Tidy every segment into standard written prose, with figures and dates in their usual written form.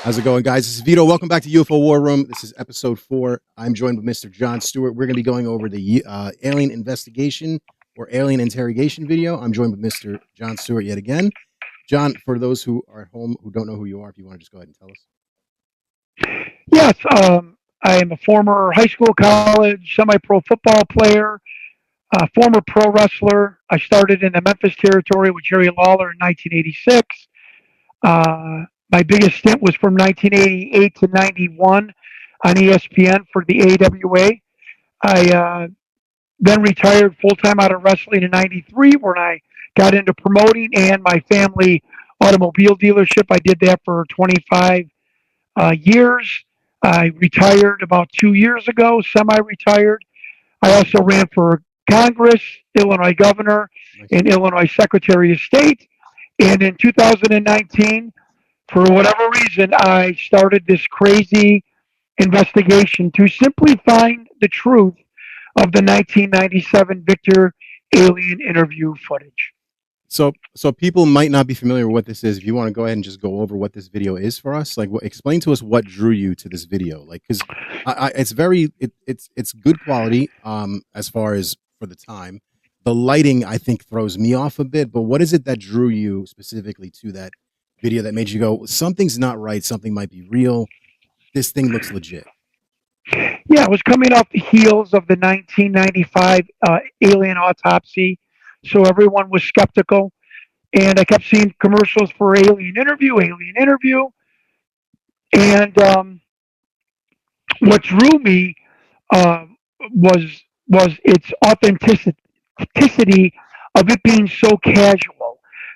How's it going, guys? This is Vito. Welcome back to UFO War Room. This is episode 4. I'm joined with Mr. Jon Stewart. We're going to be going over the alien investigation or alien interrogation video. I'm joined with Mr. Jon Stewart yet again. John, for those who are at home who don't know who you are, if you want to just go ahead and tell us. Yes, I am a former high school, college, semi-pro football player, former pro wrestler. I started in the Memphis territory with Jerry Lawler in 1986. My biggest stint was from 1988 to 91 on ESPN for the AWA. I then retired full-time out of wrestling in 93 when I got into promoting and my family automobile dealership. I did that for 25 years. I retired about 2 years ago, semi-retired. I also ran for Congress, Illinois governor, and Illinois Secretary of State. And in 2019, for whatever reason, I started this crazy investigation to simply find the truth of the 1997 Victor alien interview footage. So people might not be familiar with what this is. If you want to go ahead and just go over what this video is for us, like explain to us what drew you to this video, like because it's good quality as far as for the time. The lighting I think throws me off a bit, but what is it that drew you specifically to that video that made you go, something's not right, something might be real, this thing looks legit? Yeah, it was coming off the heels of the 1995 alien autopsy, so everyone was skeptical. And I kept seeing commercials for alien interview, and what drew me uh, was its authenticity of it being so casual.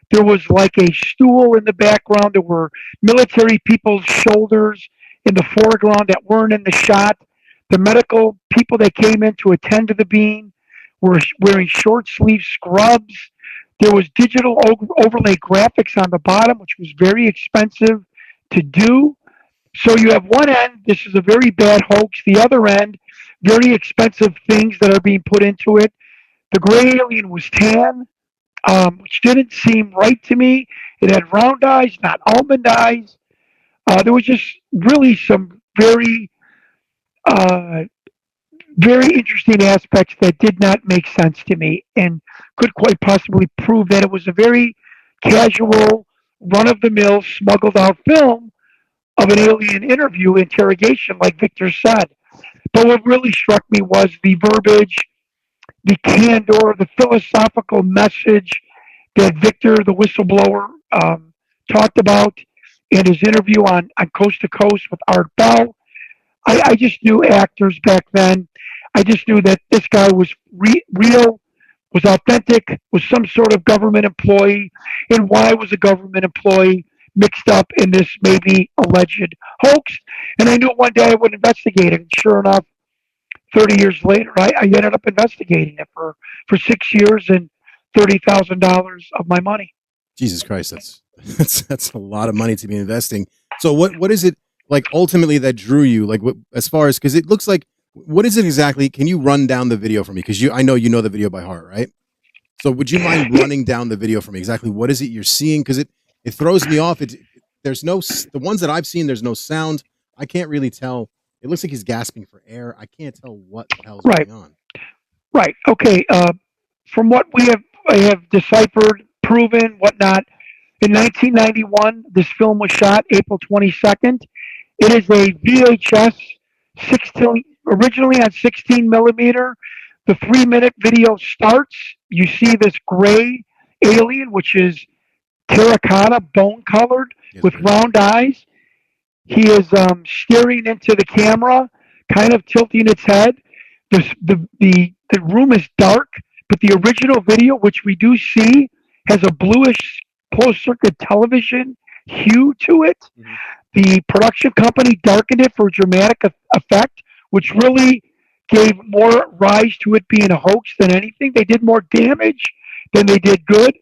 There was like a stool in the background. There were military people's shoulders in the foreground that weren't in the shot. The medical people that came in to attend to the being were wearing short sleeve scrubs. There was digital overlay graphics on the bottom, which was very expensive to do. So you have one end, this is a very bad hoax. The other end, very expensive things that are being put into it. The gray alien was tan, which didn't seem right to me. It had round eyes, not almond eyes. There was just really some uh, very interesting aspects that did not make sense to me and could quite possibly prove that it was a very casual, run of the mill, smuggled out film of an alien interview interrogation, like Victor said. But what really struck me was the verbiage, the candor, the philosophical message that Victor, the whistleblower, talked about in his interview on Coast to Coast with Art Bell. I just knew actors back then. I just knew that this guy was real, was authentic, was some sort of government employee, and why was a government employee mixed up in this maybe alleged hoax? And I knew one day I would investigate it. And sure enough, 30 years later, I ended up investigating it for 6 years and $30,000 of my money. Jesus Christ, that's a lot of money to be investing. So what is it like ultimately that drew you? Like what, as far as, because it looks like, what is it exactly? Can you run down the video for me? Because I know you know the video by heart, right? So would you mind running down the video for me? Exactly what is it you're seeing? Because it throws me off. There's no, the ones that I've seen, there's no sound. I can't really tell. It looks like he's gasping for air. I can't tell what the hell's going on. Right. Okay. From what I have deciphered, proven, whatnot, in 1991, this film was shot April 22nd. It is a VHS 16, originally on 16 millimeter. The 3-minute video starts. You see this gray alien, which is terracotta, bone colored, with round eyes. He is staring into the camera, kind of tilting its head. The room is dark, but the original video, which we do see, has a bluish closed circuit television hue to it. Mm-hmm. The production company darkened it for dramatic effect, which really gave more rise to it being a hoax than anything. They did more damage than they did good.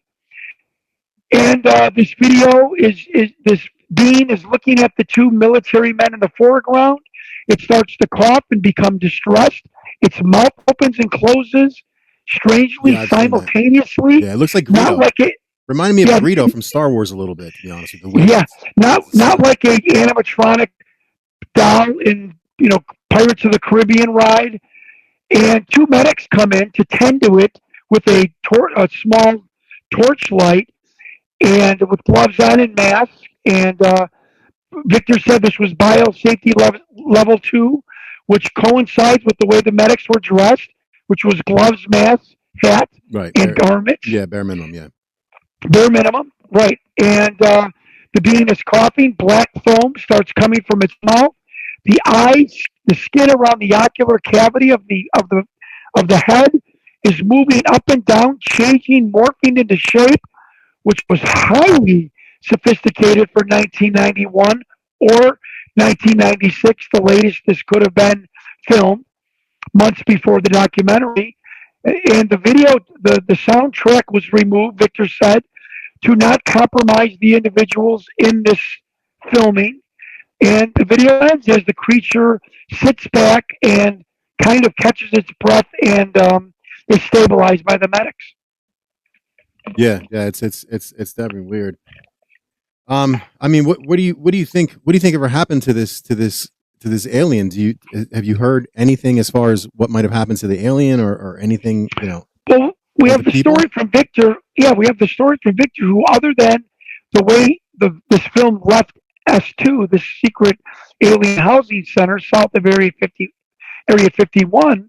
And this video is this being is looking at the two military men in the foreground. It starts to cough and become distressed. Its mouth opens and closes strangely, simultaneously. Yeah, it looks like VITO. Reminded me of Yeah, Greedo from Star Wars a little bit, to be honest with you. The yeah, not like a animatronic doll in Pirates of the Caribbean ride. And two medics come in to tend to it with a small torchlight and with gloves on and masks. And Victor said this was biosafety level 2, which coincides with the way the medics were dressed, which was gloves, masks, hat, right, and garments. Yeah, bare minimum. Yeah, Bare minimum, right? And the being is coughing. Black foam starts coming from its mouth. The eyes, the skin around the ocular cavity of the head is moving up and down, changing, morphing into shape, which was highly sophisticated for 1991 or 1996, the latest this could have been filmed, months before the documentary. And the video, the soundtrack was removed, Victor said, to not compromise the individuals in this filming. And the video ends as the creature sits back and kind of catches its breath and is stabilized by the medics. yeah. It's definitely weird. I mean, what do you think? What do you think ever happened to this alien? Have you heard anything as far as what might have happened to the alien or anything? Well, we have the story from Victor. Yeah, we have the story from Victor, who, other than the way this film left S2, the secret alien housing center south of Area 51,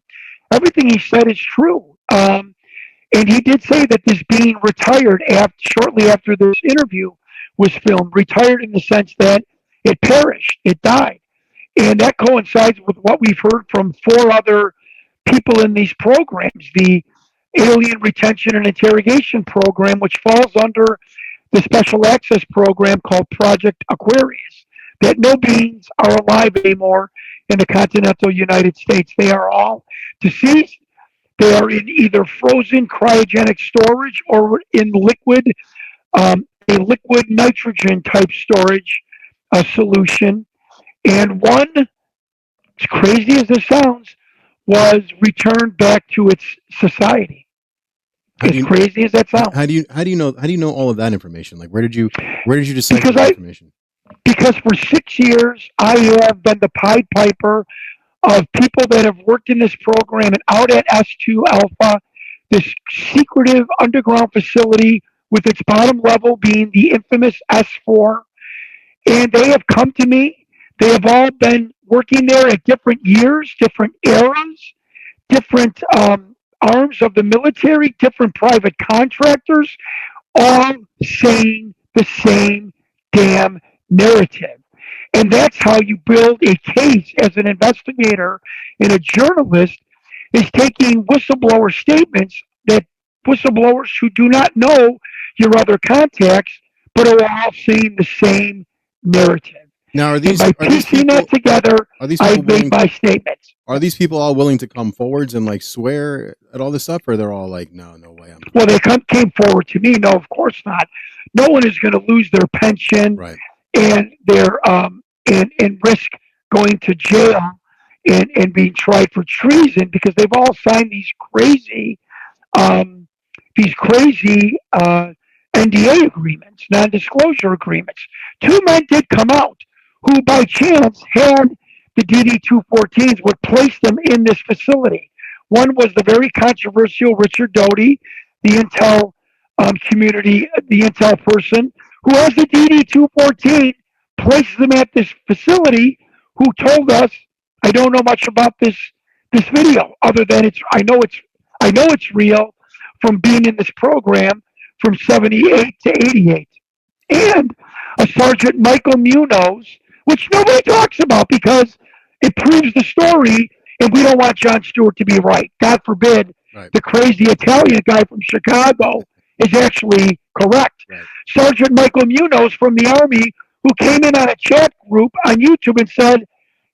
everything he said is true. And he did say that this being retired shortly after this interview was filmed, retired in the sense that it perished, it died. And that coincides with what we've heard from 4 other people in these programs, the Alien Retention and Interrogation Program, which falls under the Special Access Program called Project Aquarius, that no beings are alive anymore in the continental United States. They are all deceased. They are in either frozen cryogenic storage or in a liquid nitrogen type storage solution. And one, as crazy as this sounds, was returned back to its society. Crazy as that sounds. How do you know all of that information? Like, where did you decipher that information? Because for 6 years I have been the Pied Piper of people that have worked in this program and out at S2 Alpha, this secretive underground facility with its bottom level being the infamous S4. And they have come to me. They have all been working there at different years, different eras, different arms of the military, different private contractors, all saying the same damn narrative. And that's how you build a case as an investigator and a journalist, is taking whistleblower statements that whistleblowers who do not know your other contacts, but are all saying the same narrative. Now, are these, and by piecing that together, I've made my statements. Are these people all willing to come forwards and like swear at all this stuff, or they're all like, no way? Well, they came forward to me. No, of course not. No one is going to lose their pension, right, and their and risk going to jail and being tried for treason, because they've all signed these crazy NDA agreements, non-disclosure agreements. 2 men did come out who by chance had the DD-214s, would place them in this facility. One was the very controversial Richard Doty, the intel community, the intel person, who has the DD-214, places them at this facility, who told us, I don't know much about this video, other than I know it's real from being in this program from 78 to 88. And a Sergeant Michael Munoz, which nobody talks about because it proves the story, and we don't want Jon Stewart to be right. God forbid the crazy Italian guy from Chicago is actually correct. Right. Sergeant Michael Munoz from the Army, who came in on a chat group on YouTube and said,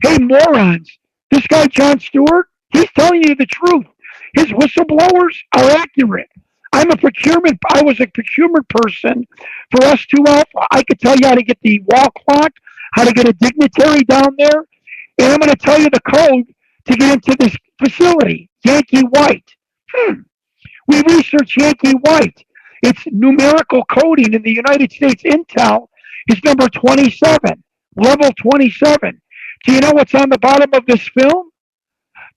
hey, morons, this guy Jon Stewart, he's telling you the truth. His whistleblowers are accurate. I was a procurement person for S2 Alpha. I could tell you how to get the wall clock, how to get a dignitary down there, and I'm going to tell you the code to get into this facility, Yankee White. We researched Yankee White, its numerical coding in the United States Intel is number 27, level 27. Do you know what's on the bottom of this film?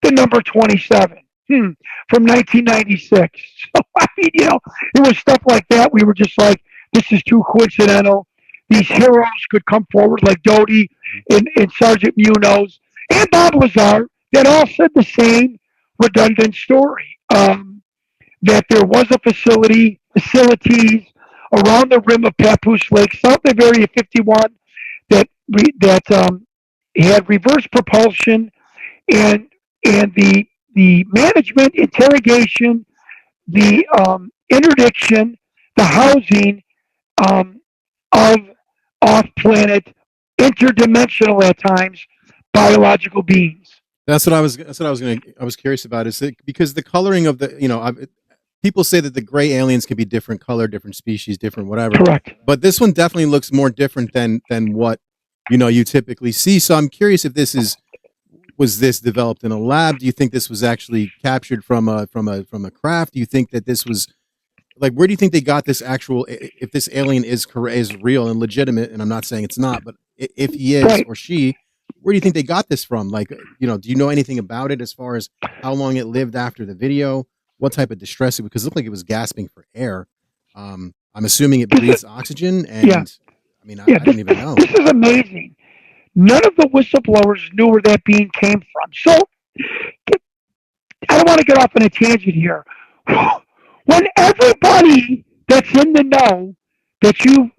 The number 27 from 1996. So, I mean, it was stuff like that. We were just like, this is too coincidental. These heroes could come forward like Doty and Sergeant Munoz and Bob Lazar that all said the same redundant story. That there was a facilities around the rim of Papoose Lake, south of Area 51, that had reverse propulsion, and the management, interrogation, the interdiction, the housing of off-planet, interdimensional at times, biological beings. That's what I was curious about. Is it because the coloring of the people say that the gray aliens can be different color, different species, different whatever. Correct. But this one definitely looks more different than what you typically see. So I'm curious if was this developed in a lab? Do you think this was actually captured from a craft? Do you think that this was like, where do you think they got this actual? If this alien is real and legitimate, and I'm not saying it's not, but if he is right. or she, where do you think they got this from? Like, do you know anything about it as far as how long it lived after the video? What type of distress? Because it looked like it was gasping for air. I'm assuming it breathes oxygen, and I mean, I don't even know. This is amazing. None of the whistleblowers knew where that being came from. So, I don't want to get off on a tangent here. When everybody that's in the know that you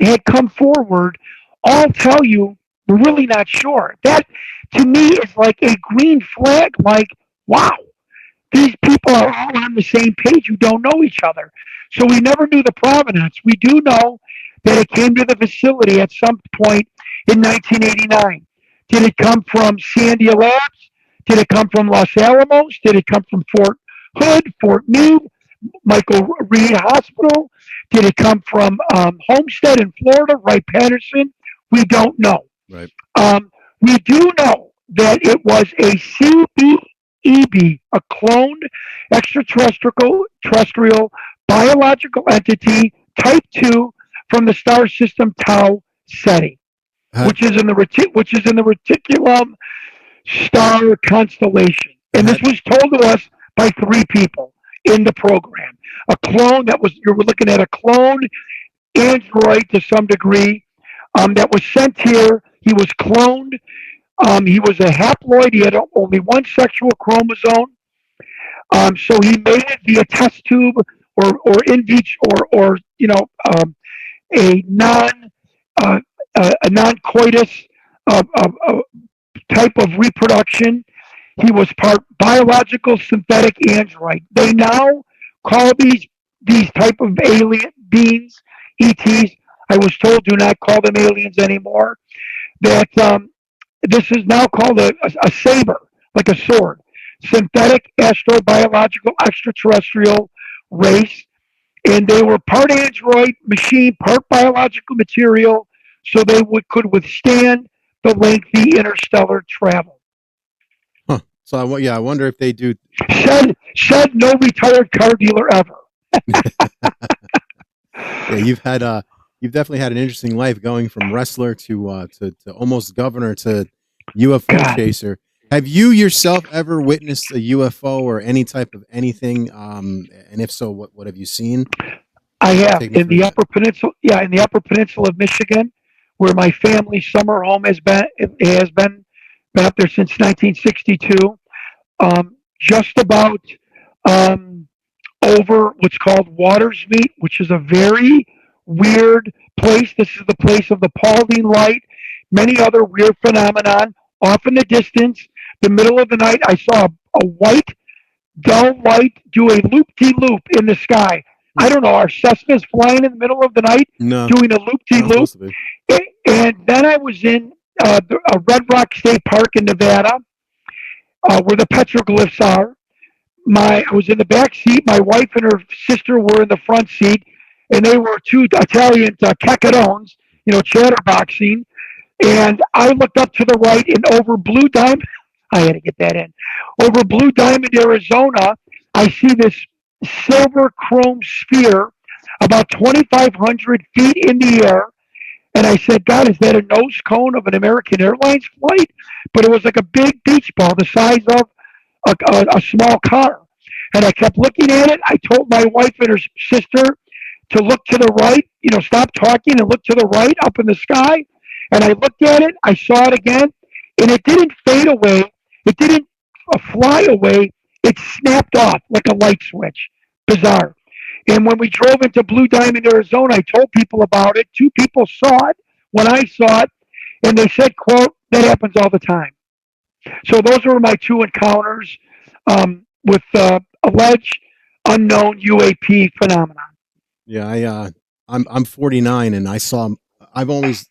had come forward all tell you, we're really not sure. That, to me, is like a green flag. Like, wow, these people are all on the same page who don't know each other. So we never knew the provenance. We do know that it came to the facility at some point in 1989. Did it come from Sandia Labs? Did it come from Los Alamos? Did it come from Fort Hood, Fort Meade, Michael Reed Hospital? Did it come from Homestead in Florida, Wright-Patterson? We don't know. Right. We do know that it was a CBEB, a cloned extraterrestrial biological entity, type 2, from the star system Tau Ceti, which is in the Reticulum star constellation. And this was told to us by 3 people in the program. A clone you were looking at a clone android to some degree that was sent here. He was cloned. He was a haploid. He had only one sexual chromosome. So he made it via test tube or in vitro or a non-coitus type of reproduction. He was part biological synthetic android. They now call these type of alien beings ETs. I was told do not call them aliens anymore. That this is now called a saber, like a sword. Synthetic astrobiological extraterrestrial race. And they were part android machine, part biological material, so they could withstand the lengthy interstellar travel. Huh. So I wonder if they do. Said no retired car dealer ever. Yeah, you've definitely had an interesting life, going from wrestler to almost governor to UFO chaser. Have you yourself ever witnessed a UFO or any type of anything? And if so, what have you seen? I have in the Upper Peninsula. Yeah, in the Upper Peninsula of Michigan, where my family's summer home has been. It has been up there since 1962. Just about over what's called Watersmeet, which is a very weird place. This is the place of the Paulding Light, many other weird phenomenon. Off in the distance, the middle of the night, I saw a white, dull light do a loop-de-loop in the sky. I don't know, are Cessnas flying in the middle of the night doing a loop-de-loop? And then I was in Red Rock State Park in Nevada, where the petroglyphs are. I was in the back seat. My wife and her sister were in the front seat, and they were 2 Italian caccarones, chatterboxing. And I looked up to the right, and over Blue Diamond, I had to get that in. Over Blue Diamond, Arizona, I see this silver chrome sphere about 2,500 feet in the air. And I said, God, is that a nose cone of an American Airlines flight? But it was like a big beach ball the size of a small car. And I kept looking at it. I told my wife and her sister to look to the right, stop talking and look to the right up in the sky. And I looked at it. I saw it again. And it didn't fade away. It didn't fly away. It snapped off like a light switch. Bizarre. And when we drove into Blue Diamond, Arizona, I told people about it. 2 people saw it when I saw it. And they said, quote, that happens all the time. So those were my 2 encounters with alleged unknown UAP phenomenon. Yeah, I'm 49, and I've always,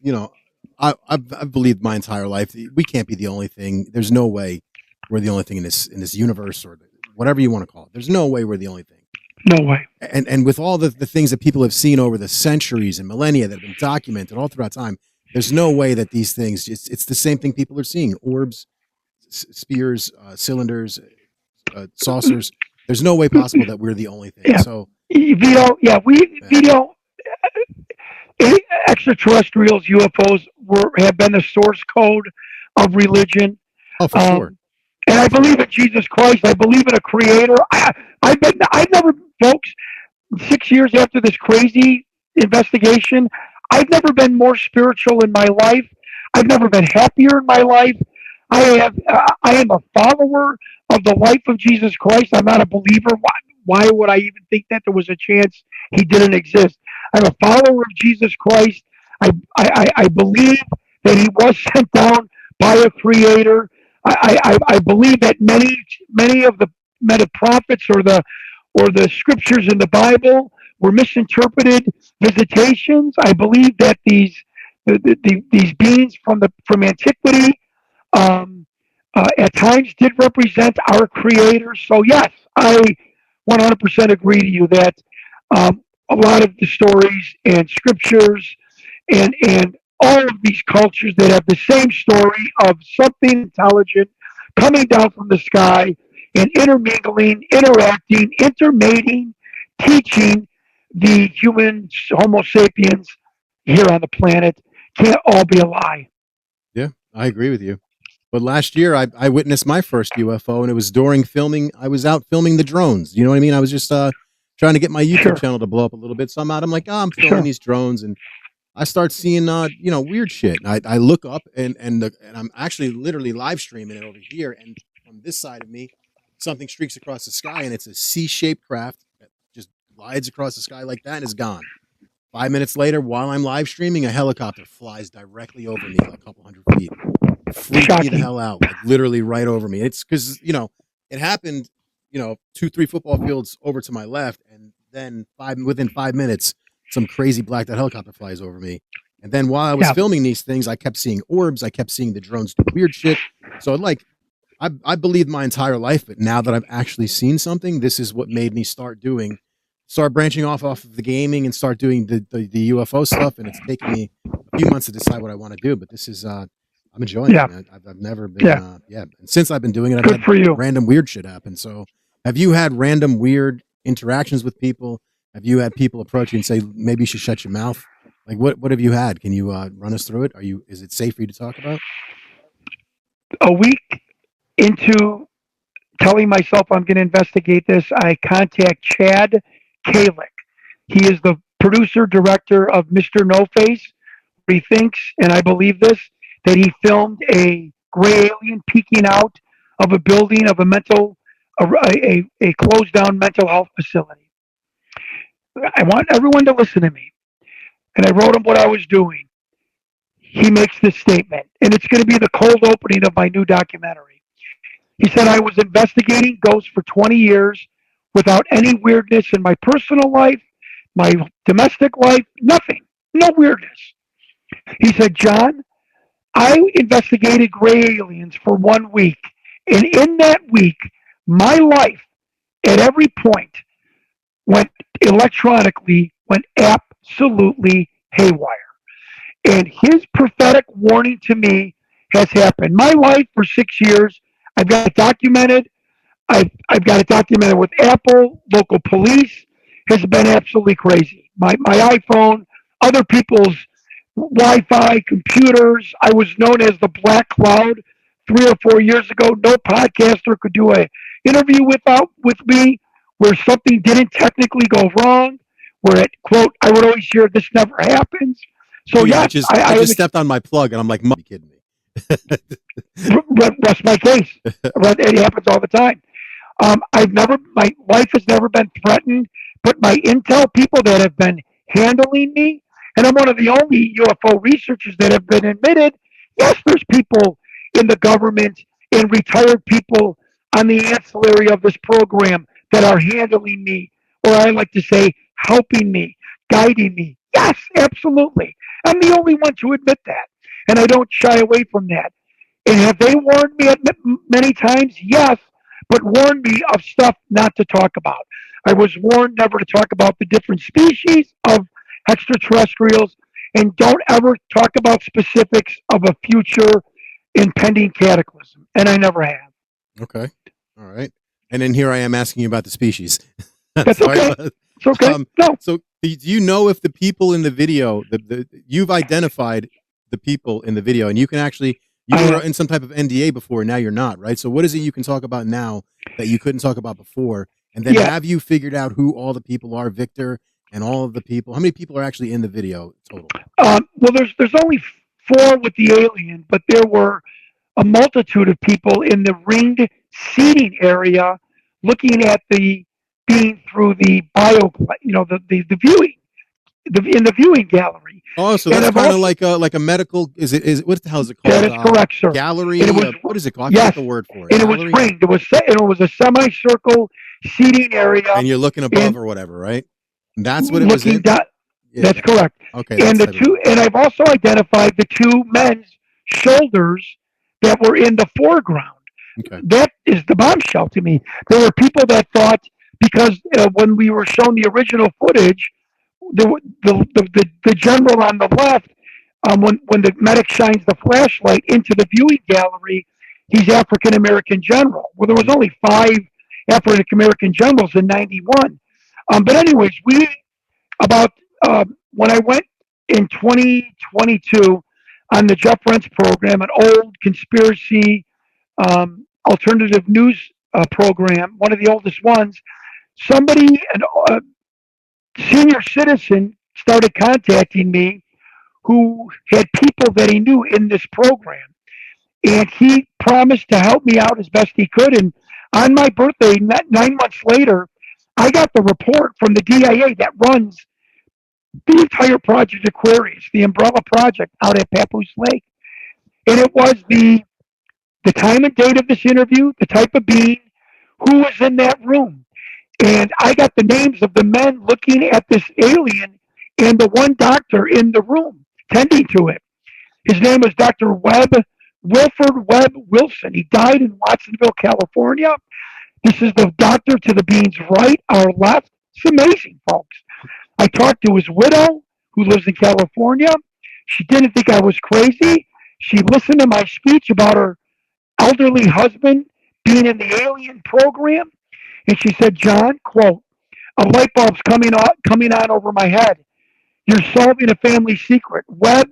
I've believed my entire life we can't be the only thing. There's no way we're the only thing in this universe, or whatever you want to call it. There's no way we're the only thing. No way. And with all the things that people have seen over the centuries and millennia that have been documented all throughout time, there's no way that these things, it's the same thing people are seeing: orbs, spheres, cylinders, saucers. There's no way possible that we're the only thing. Yeah. So VITO, VITO, extraterrestrials, UFOs have been the source code of religion. Oh, for sure. And I believe in Jesus Christ. I believe in a creator. I've never, folks, 6 years after this crazy investigation, I've never been more spiritual in my life. I've never been happier in my life. I am a follower of the life of Jesus Christ. I'm not a believer. Why would I even think that there was a chance he didn't exist? I'm a follower of Jesus Christ. I believe that he was sent down by a creator. I believe that many of the prophets or the scriptures in the Bible were misinterpreted visitations. I believe that these beings from antiquity at times did represent our creator. So yes, I 100% agree to you that a lot of the stories and scriptures and all of these cultures that have the same story of something intelligent coming down from the sky and intermingling, interacting, intermating, teaching the human Homo sapiens here on the planet can't all be a lie. Yeah, I agree with you. But last year, I witnessed my first UFO, and it was during filming. I was out filming the drones. You know what I mean? I was just trying to get my YouTube channel to blow up a little bit. So I'm like, I'm filming these drones, and I start seeing, weird shit. And I look up, and I'm actually literally live streaming it over here. And from this side of me, something streaks across the sky, and it's a C-shaped craft that just glides across the sky like that and is gone. 5 minutes later, while I'm live streaming, a helicopter flies directly over me, like a couple hundred feet. Freaked me the hell out, like literally right over me. It's because, it happened, 2-3 football fields over to my left, and then within 5 minutes, some crazy blacked out helicopter flies over me. And then while I was filming these things, I kept seeing orbs. I kept seeing the drones do weird shit. So I believed my entire life, but now that I've actually seen something, this is what made me start branching off of the gaming and start doing the UFO stuff. And it's taken me a few months to decide what I want to do, but this is, I'm enjoying it. I've never been, And since I've been doing it, I've had random weird shit happen. So have you had random weird interactions with people? Have you had people approach you and say, maybe you should shut your mouth? Like what have you had? Can you run us through it? Is it safe for you to talk about? A week into telling myself I'm going to investigate this, I contact Chad Kalick. He is the producer director of Mr. No Face. He thinks, and I believe this, that he filmed a gray alien peeking out of a building of a closed down mental health facility. I want everyone to listen to me. And I wrote him what I was doing. He makes this statement, and it's going to be the cold opening of my new documentary. He said, I was investigating ghosts for 20 years without any weirdness in my personal life, my domestic life, nothing, no weirdness. He said, John, I investigated gray aliens for 1 week, and in that week, my life at every point went absolutely haywire. And his prophetic warning to me has happened. My life for 6 years, I've got it documented. I've got it documented with Apple, local police, has been absolutely crazy. my iPhone, other people's Wi-Fi, computers. I was known as the Black Cloud 3 or 4 years ago. No podcaster could do a interview with me where something didn't technically go wrong. Where it quote, I would always hear, "This never happens." So Oh yeah, yes, I just stepped on my plug, and I'm like, "Are you kidding me?" rest my case. It happens all the time. My life has never been threatened, but my intel people that have been handling me, and I'm one of the only UFO researchers that have been admitted. Yes, there's people in the government and retired people on the ancillary of this program that are handling me, or I like to say, helping me, guiding me. Yes, absolutely. I'm the only one to admit that, and I don't shy away from that. And have they warned me many times? Yes, but warned me of stuff not to talk about. I was warned never to talk about the different species of extraterrestrials, and don't ever talk about specifics of a future impending cataclysm. And I never have. Okay, all right. And then here I am asking you about the species. That's Sorry okay. about- It's okay. No. So do you know if the people in the video, you've identified the people in the video, and you can actually, you were in some type of NDA before, now you're not, right? So what is it you can talk about now that you couldn't talk about before? And then have you figured out who all the people are, Victor, and all of the people? How many people are actually in the video total? Well, there's only 4 with the alien, but there were a multitude of people in the ringed seating area looking at the being through the the viewing in the viewing gallery. Oh, so that's kind of like a medical. Is it what the hell is it called? That is correct, sir. Gallery. What is it called? I yes, forget the word for it. And gallery? It was ringed. It was a semicircle seating area. And you're looking above or whatever, right? And that's what it was. Yeah. That's correct. Okay. And and I've also identified the 2 men's shoulders that were in the foreground. Okay. That is the bombshell to me. There were people that thought, because when we were shown the original footage, the general on the left, when the medic shines the flashlight into the viewing gallery, he's African American general. Well, there was only 5 African American generals in '91. But anyways, when I went in 2022 on the Jeff Rentz program, an old conspiracy alternative news program, one of the oldest ones, a senior citizen started contacting me who had people that he knew in this program. And he promised to help me out as best he could. And on my birthday, 9 months later, I got the report from the DIA that runs the entire Project Aquarius, the umbrella project out at Papoose Lake. And it was the time and date of this interview, the type of being, who was in that room. And I got the names of the men looking at this alien and the one doctor in the room tending to it. His name was Dr. Wilford Webb Wilson. He died in Watsonville, California. This is the doctor to the being's right, our left. It's amazing, folks. I talked to his widow, who lives in California. She didn't think I was crazy. She listened to my speech about her elderly husband being in the alien program. And she said, "John, quote, a light bulb's coming on over my head. You're solving a family secret." Webb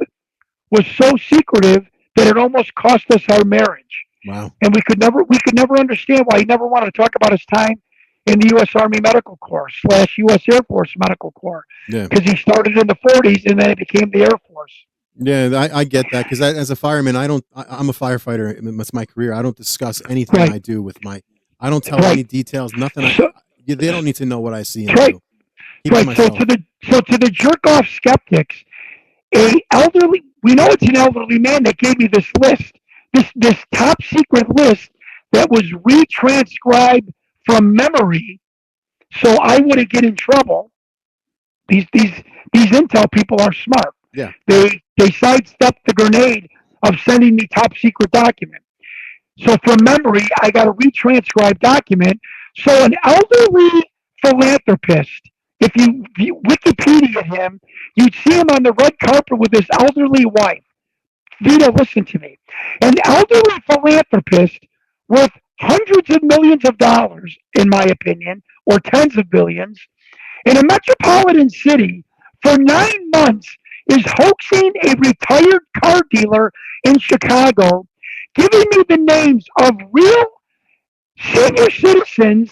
was so secretive that it almost cost us our marriage. Wow. And we could never understand why he never wanted to talk about his time in the U.S. Army Medical Corps / U.S. Air Force Medical Corps. Because he started in the 40s and then it became the Air Force. Yeah, I get that, because as a fireman, I'm a firefighter. It's my career. I don't discuss anything I do with I don't tell any details, nothing. They don't need to know what I see and do. So to the jerk off skeptics, we know it's an elderly man that gave me this list, this top secret list that was retranscribed from memory, so I wouldn't get in trouble. These intel people are smart. Yeah. They sidestepped the grenade of sending me top secret document. So from memory, I got a retranscribed document. So an elderly philanthropist, if you Wikipedia him, you'd see him on the red carpet with his elderly wife. VITO, listen to me. An elderly philanthropist worth hundreds of millions of dollars, in my opinion, or tens of billions, in a metropolitan city for 9 months is hoaxing a retired car dealer in Chicago, giving me the names of real senior citizens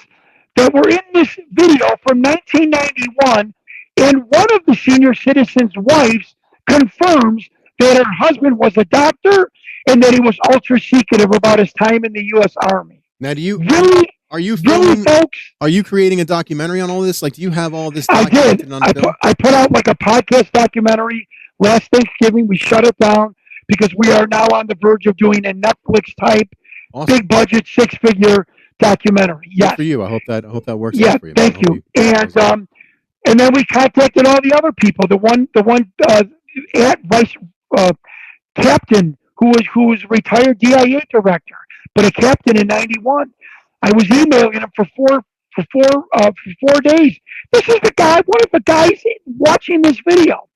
that were in this video from 1991, and one of the senior citizens' wives confirms that her husband was a doctor and that he was ultra secretive about his time in the U.S. Army. Now, do you Really, are you really, filming? folks? Are you creating a documentary on all this? Like, do you have all this I documented did. on film? I put out like a podcast documentary last Thanksgiving. We shut it down because we are now on the verge of doing a Netflix type, Awesome. big budget, 6-figure documentary. Good Yes. for you. I hope that works Yeah. out for you. Thank you. And then we contacted all the other people. The one at vice captain who was retired DIA director, but a captain in '91. I was emailing him for 4 days. This is the guy, one of the guys watching this video.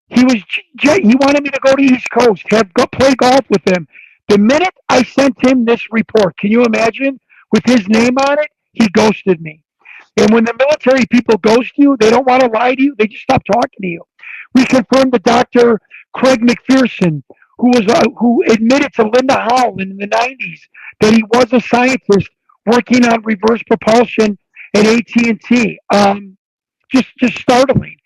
He wanted me to go to East Coast, play golf with him. The minute I sent him this report, can you imagine? With his name on it, he ghosted me. And when the military people ghost you, they don't want to lie to you. They just stop talking to you. We confirmed the Dr. Craig McPherson, who admitted to Linda Howell in the '90s that he was a scientist working on reverse propulsion at AT&T. Just startling.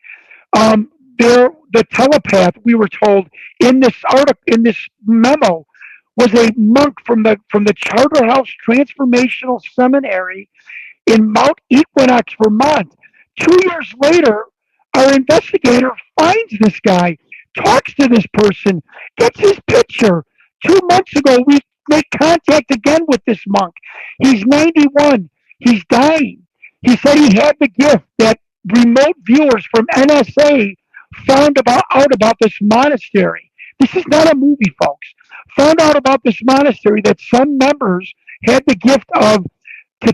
The telepath, we were told in this memo, was a monk from the Charterhouse Transformational Seminary in Mount Equinox, Vermont. 2 years later, our investigator finds this guy, talks to this person, gets his picture. 2 months ago, we make contact again with this monk. He's 91. He's dying. He said he had the gift that remote viewers from NSA found out about this monastery. This is not a movie, folks. Found out about this monastery that some members had the gift of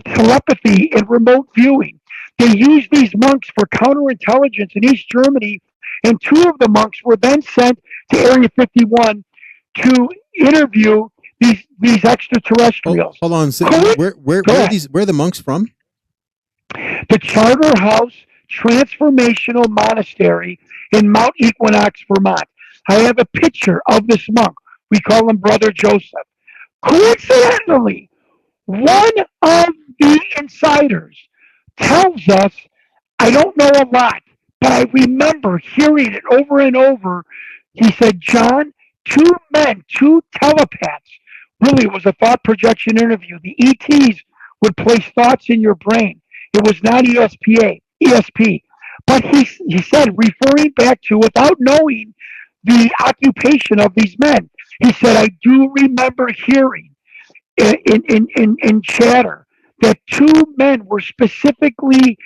telepathy and remote viewing. They used these monks for counterintelligence in East Germany, and 2 of the monks were then sent to Area 51 to interview these extraterrestrials. Hold on. So where are the monks from? The Charterhouse Transformational Monastery in Mount Equinox, Vermont. I have a picture of this monk. We call him Brother Joseph. Coincidentally, one of the insiders tells us, I don't know a lot, but I remember hearing it over and over. He said, John, 2 men, 2 telepaths. Really, it was a thought projection interview. The ETs would place thoughts in your brain. It was not ESP. But he said, referring back to, without knowing the occupation of these men, he said, I do remember hearing in chatter that 2 men were specifically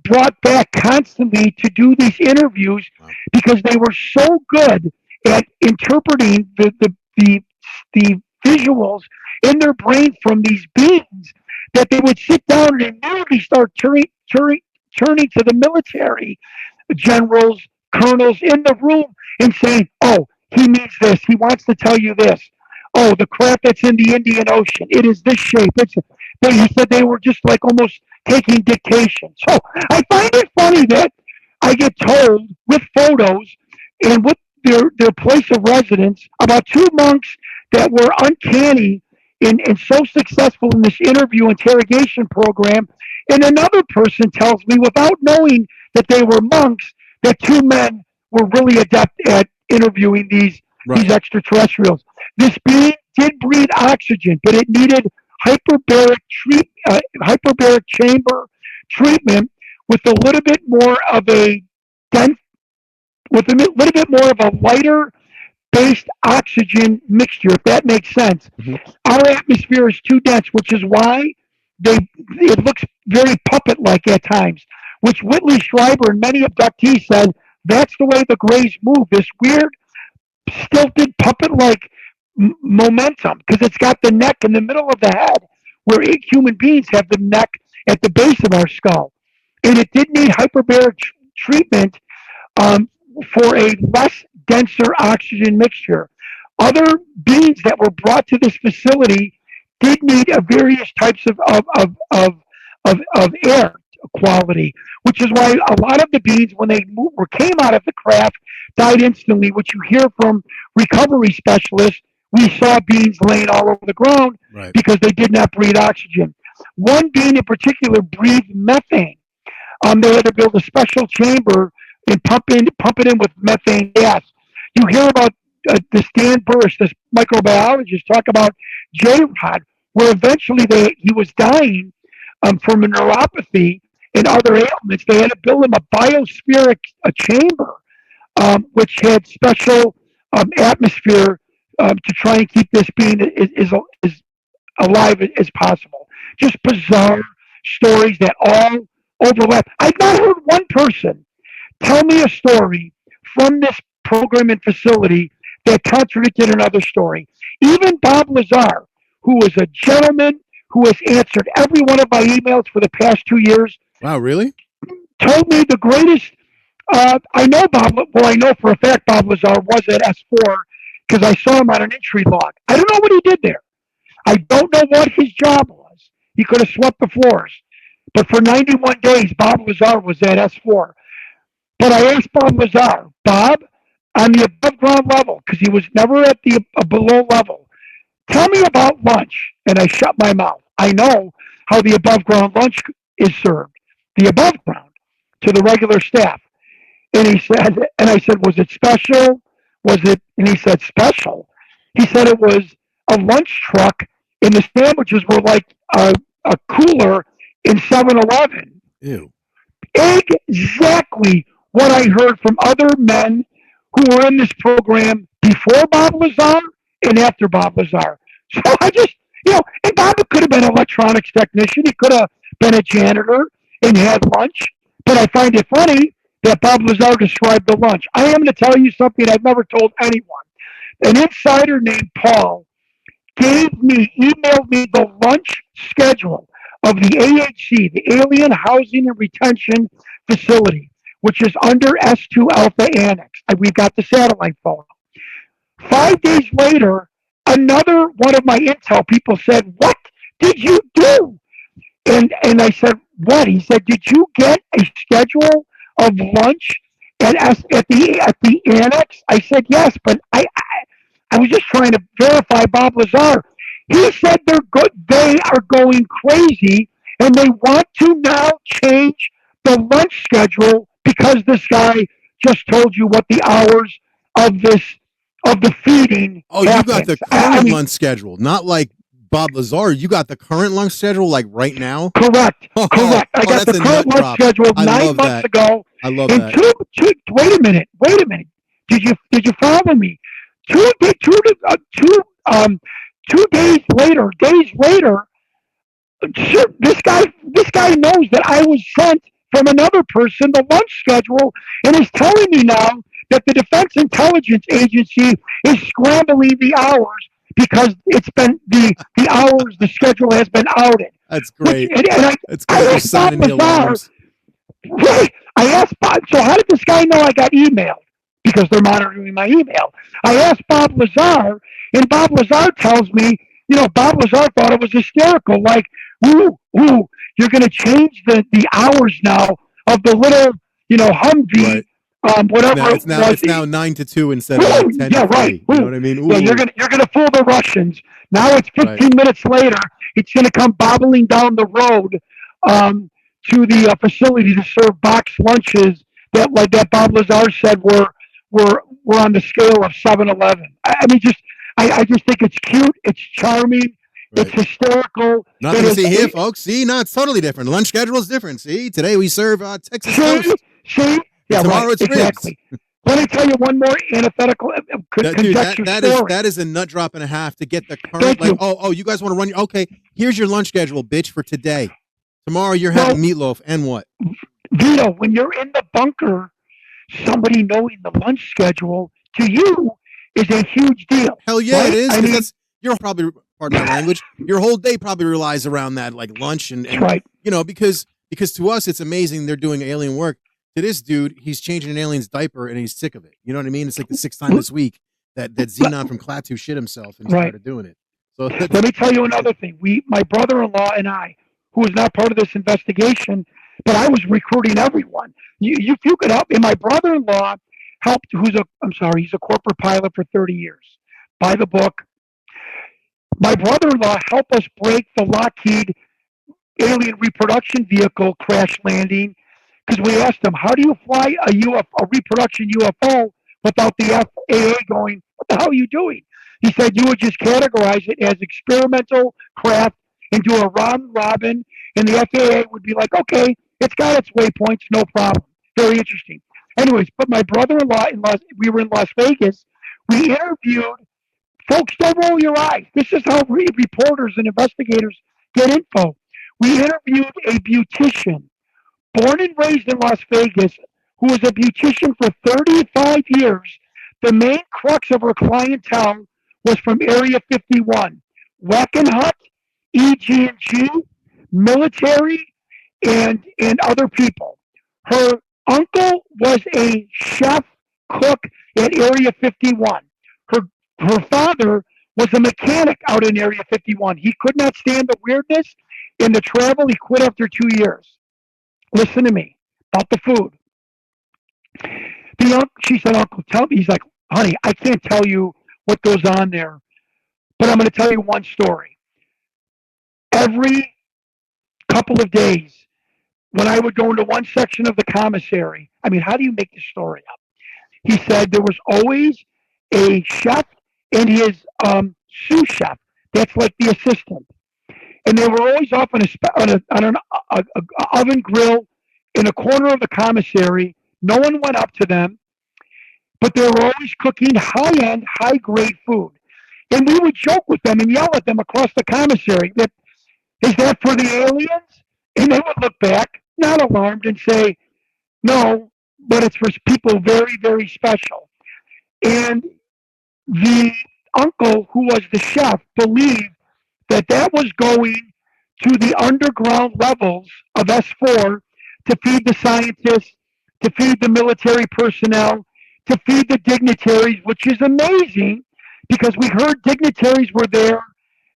brought back constantly to do these interviews because they were so good at interpreting the visuals in their brain from these beings that they would sit down and immediately start turning to the military generals, colonels in the room and saying, oh, he means this. He wants to tell you this. Oh, the crap that's in the Indian Ocean. It is this shape. He said they were just like almost taking dictation. So I find it funny that I get told with photos and with their place of residence about 2 monks that were uncanny and so successful in this interrogation program. And another person tells me, without knowing that they were monks, that 2 men were really adept at interviewing these extraterrestrials. This being did breathe oxygen, but it needed hyperbaric chamber treatment with a little bit more of a lighter based oxygen mixture, if that makes sense. Mm-hmm. Our atmosphere is too dense, which is why it looks very puppet-like at times, which Whitley Schreiber and many abductees said that's the way the Greys move, this weird, stilted, puppet-like momentum, because it's got the neck in the middle of the head, where human beings have the neck at the base of our skull. And it did need hyperbaric treatment for a less denser oxygen mixture. Other beings that were brought to this facility did need various types of air quality, which is why a lot of the beans, when they moved, or came out of the craft, died instantly, which you hear from recovery specialists. We saw beans laying all over the ground Right. because they did not breathe oxygen. One bean in particular breathed methane. They had to build a special chamber and pump it in with methane gas. You hear about this Dan Burris, this microbiologist, talk about J-Rod, where eventually he was dying from a neuropathy and other ailments. They had to build him a biospheric chamber, which had special atmosphere to try and keep this being as alive as possible. Just bizarre stories that all overlap. I've not heard one person tell me a story from this program and facility that contradicted another story. Even Bob Lazar, who was a gentleman who has answered every one of my emails for the past 2 years. Wow, really? Told me the greatest. I know Bob. Well, I know for a fact Bob Lazar was at S4 because I saw him on an entry log. I don't know what he did there. I don't know what his job was. He could have swept the floors. But for 91 days, Bob Lazar was at S4. But I asked Bob Lazar, Bob, on the above ground level, because he was never at the below level, tell me about lunch. And I shut my mouth. I know how the above ground lunch is served, the above ground, to the regular staff. And he said, and I said, was it special? Was it? And he said, special. He said it was a lunch truck, and the sandwiches were like a cooler in 7-Eleven. Ew. Exactly what I heard from other men who were in this program before Bob Lazar and after Bob Lazar. So I just, and Bob could have been an electronics technician. He could have been a janitor and had lunch. But I find it funny that Bob Lazar described the lunch. I am going to tell you something I've never told anyone. An insider named Paul emailed me the lunch schedule of the AHC, the Alien Housing and Retention Facility, which is under S2 Alpha Annex. We've got the satellite photo. 5 days later, another one of my intel people said, what did you do? And I said, what? He said, did you get a schedule of lunch at the annex? I said, yes, but I was just trying to verify Bob Lazar. He said they are going crazy, and they want to now change the lunch schedule because this guy just told you what the hours of the feeding. Oh, happens. You got the current lunch schedule, not like Bob Lazar. You got the current lunch schedule, like right now. Correct. Correct. I got the current lunch schedule 9 months ago. I love and that. Wait a minute. Did you follow me? 2 days later, this guy knows that I was sent from another person the lunch schedule, and is telling me now that the Defense Intelligence Agency is scrambling the hours because it's been the hours, the schedule has been outed. That's great. It's great. You're signing the alarms. Right. I asked Bob, so how did this guy know I got emailed? Because they're monitoring my email. I asked Bob Lazar, and Bob Lazar tells me, Bob Lazar thought it was hysterical. Like, ooh, you're going to change the hours now of the little, Humvee, right. Whatever it's now 9 to 2 instead of like 10 to 3. Right. You know what I mean? Ooh. Yeah, you're gonna fool the Russians. Now it's 15 minutes later. It's gonna come bobbling down the road to the facility to serve box lunches that Bob Lazar said were on the scale of 7-Eleven. I just think it's cute. It's charming. Right. It's hysterical. Nothing to see here, folks. See, no, it's totally different. Lunch schedule is different. See, today we serve Texas toast. See? Yeah, tomorrow it's exactly. Ribs. Let me tell you one more antithetical conjecture story. That is a nut drop and a half to get the current. You guys want to run? Okay, here's your lunch schedule, bitch, for today. Tomorrow you're having meatloaf and what? Vito, when you're in the bunker, somebody knowing the lunch schedule to you is a huge deal. Hell yeah, right? It is. You're probably, pardon my language, your whole day probably relies around that, like lunch and right. Because to us it's amazing they're doing alien work. To this dude, he's changing an alien's diaper and he's sick of it. You know what I mean? It's like the 6th time this week that Xenon from Klaatu shit himself and he started doing it. So let me tell you another thing. My brother-in-law and I, who is not part of this investigation, but I was recruiting everyone. If you could help, and my brother-in-law helped. He's a corporate pilot for 30 years. Buy the book. My brother-in-law helped us break the Lockheed alien reproduction vehicle crash landing because we asked him, how do you fly a reproduction UFO without the FAA going, what the hell are you doing? He said you would just categorize it as experimental craft and do a round robin, and the FAA would be like, okay, it's got its waypoints, no problem. Very interesting. Anyways, but my brother-in-law, we were in Las Vegas. We interviewed, folks, don't roll your eyes. This is how reporters and investigators get info. We interviewed a beautician, born and raised in Las Vegas, who was a beautician for 35 years. The main crux of her clientele was from Area 51, Wackenhut, EG&G, military, and other people. Her uncle was a chef cook at Area 51. Her father was a mechanic out in Area 51. He could not stand the weirdness and the travel. He quit after 2 years. Listen to me about the food. She said, Uncle, tell me. He's like, honey, I can't tell you what goes on there, but I'm going to tell you one story. Every couple of days, when I would go into one section of the commissary, I mean, how do you make this story up? He said there was always a chef and his sous chef. That's like the assistant. And they were always off on an oven grill in a corner of the commissary. No one went up to them, but they were always cooking high-end, high-grade food. And we would joke with them and yell at them across the commissary that, is that for the aliens? And they would look back, not alarmed, and say, no, but it's for people very, very special. And the uncle, who was the chef, believed that was going to the underground levels of S4 to feed the scientists, to feed the military personnel, to feed the dignitaries, which is amazing because we heard dignitaries were there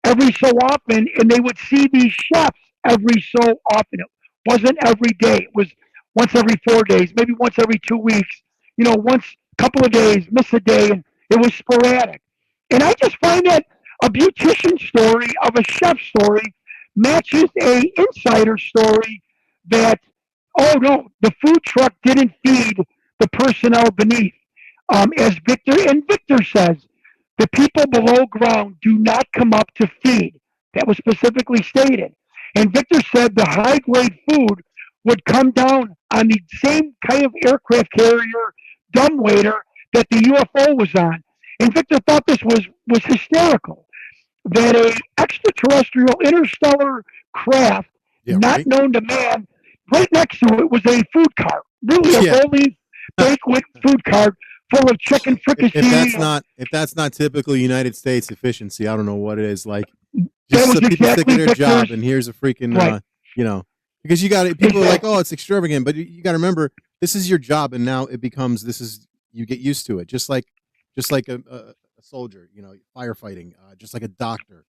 every so often and they would see these chefs every so often. It wasn't every day. It was once every 4 days, maybe once every 2 weeks, once a couple of days, miss a day, and it was sporadic. And I just find that a beautician story of a chef story matches a insider story that, oh no, the food truck didn't feed the personnel beneath. As Victor says, the people below ground do not come up to feed. That was specifically stated. And Victor said the high grade food would come down on the same kind of aircraft carrier dumbwaiter that the UFO was on. And Victor thought this was hysterical. That a extraterrestrial interstellar craft, not known to man, right next to it was a food cart. Really a rolling banquet food cart full of chicken fricassee. If that's not typical United States efficiency, I don't know what it is. Like, just so people stick to their job, and here's a freaking, because you got it. People are like, oh, it's extravagant, but you got to remember, this is your job, and now it becomes you get used to it, just like a soldier, firefighting, just like a doctor,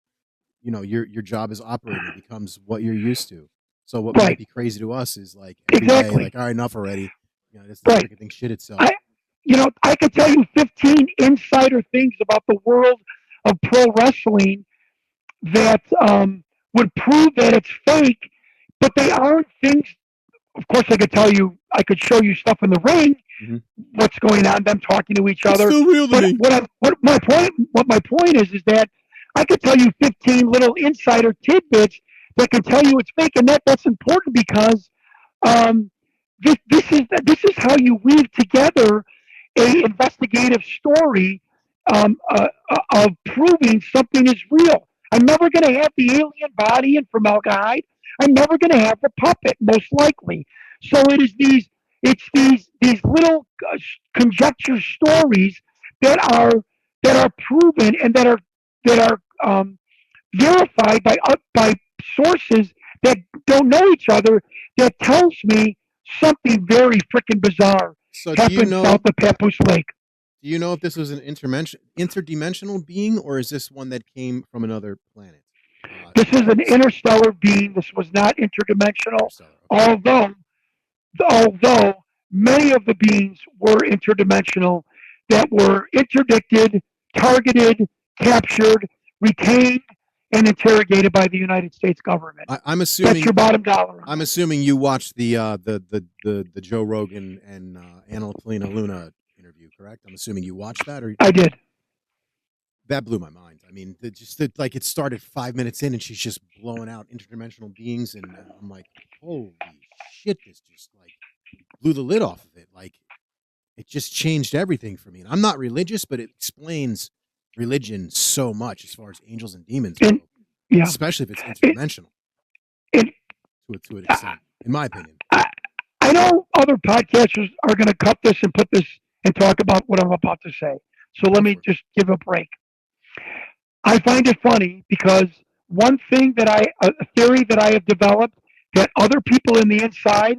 your job is operating, it becomes what you're used to. So what might be crazy to us is like every day, like, all right, enough already. This freaking thing shit itself. I could tell you 15 insider things about the world of pro wrestling that would prove that it's fake, but they aren't things. Of course, I could show you stuff in the ring, what's going on, them talking to each other. Still real to me. What my point is that I could tell you 15 little insider tidbits that can tell you it's fake, and that's important because this is how you weave together a investigative story of proving something is real. I'm never going to have the alien body in formaldehyde. I'm never going to have the puppet, most likely. So it's these little conjecture stories that are proven and that are verified by sources that don't know each other. That tells me something very freaking bizarre happened south of Papoose Lake. Do you know if this was an interdimensional being, or is this one that came from another planet? This is an interstellar being. This was not interdimensional. although although many of the beings were interdimensional, that were interdicted, targeted, captured, retained, and interrogated by the United States government. I'm That's assuming your bottom dollar on I'm that. assuming you watched the Joe Rogan and Annalena Luna interview, correct? I'm assuming you watched that, or I did. that blew my mind. I mean, like it started 5 minutes in, and she's just blowing out interdimensional beings, and I'm like, holy shit! This just like blew the lid off of it. Like it just changed everything for me. And I'm not religious, but it explains religion so much as far as angels and demons And go, yeah, especially if it's it, interdimensional it, to an I, extent, in my opinion. I know other podcasters are going to cut this and put this and talk about what I'm about to say. So let Go me for it. just give a break. I find it funny because a theory that I have developed that other people in the inside